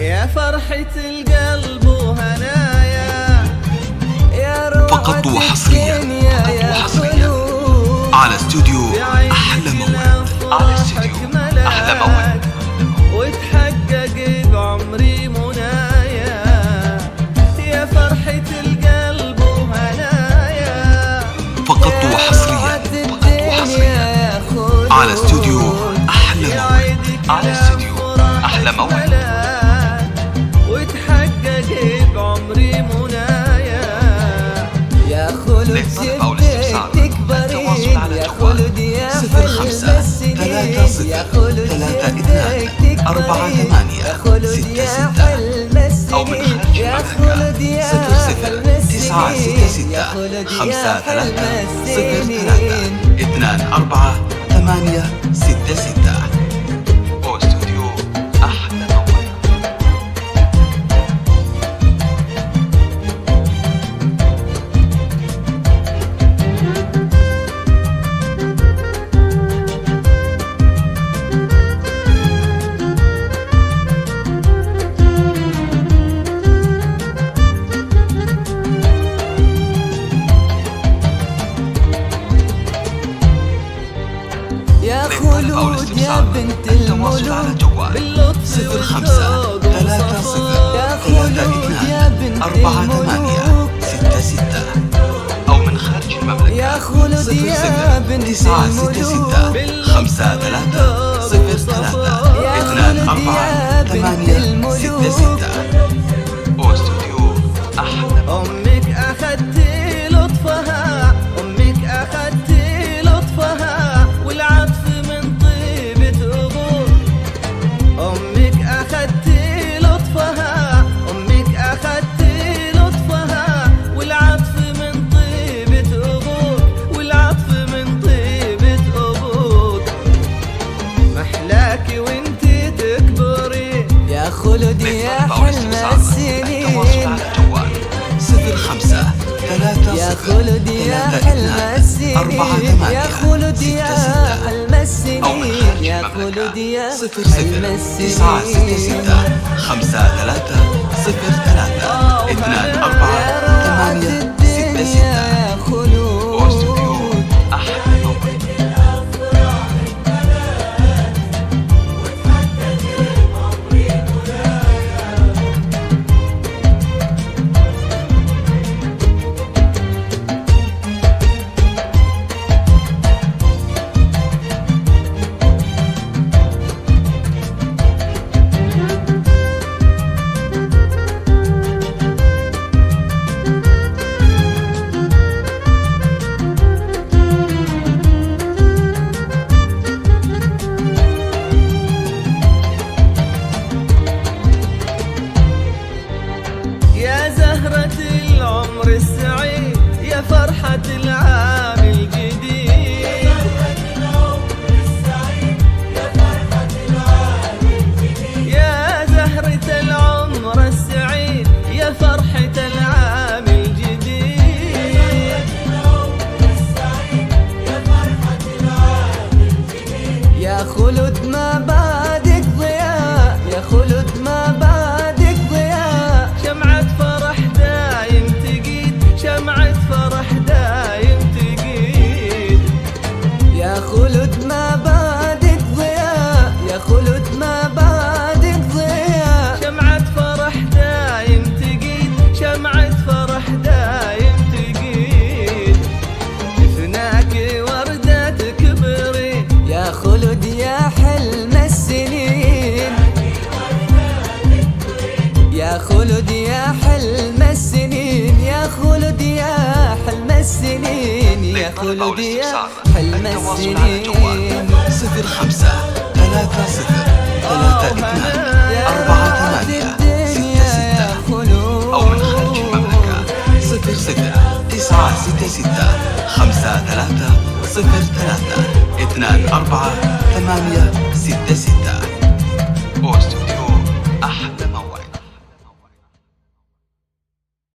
يا فرحة القلب وهنايا يا فقط وحصريا على استوديو أحلى موعد. وتحقق بعمري منايا يا فرحة القلب وهنايا فقط وحصريا على استوديو أحلى موعد. وتحقق بعمري منايا يا خلود جبتك تكبرين يا خلود يا حلم السنين يا خلود جبتك تكبرين يا خلود يا حلم السنين يا خلود يا حلم السنين يا خلود يا حلم السنين 24-866 واستوديو أحلى موعد. يا خلود يا بنت الملوك باللطف 05-30 يا خلود يا بنت الملوك 4866 أو من خارج المملكة يا خلود يا بنت الملوك 53-04-866 واستوديو أحلى. أمك أخدتي لطفها أمك أخدتي لطفها والعطف من طيبة أبوك أمك أخدتي لطفها أمك أخدتي لطفها والعطف من طيبة أبوك والعطف من طيبة أبوك محلاكي وانتي تكبري يا خلود يا حلم السنين 05-3 يا خلود يا حلم السنين يا خلود يا حلم السنين يا خلود يا حلم السنين 963-53-24-866 يا خلود واستوديو أحلى موعد. يا زهرة العمر السعيد يا فرحة العام الجديد يا زهرة العمر السعيد يا فرحة العام الجديد يا خلود ما بعدك ضياء يا خلود ما بعدك ضياء شمعة فرح دايم تقيد شمعة فرح دايم تقيد يا خلود ما بعدك ضياء يا خلود ما بعدك ضياء شمعة فرح دايم تقيد شمعة فرح دايم تقيد شفناك وردة تكبري يا خلود يا حلم السنين يا خلود يا حلم السنين يا خلود يا حلم السنين يا خلود يا حلم السنين 05-3-0-3-2-4-8-6-6 أو من خارج المملكة 00-966-53-03-24-8-66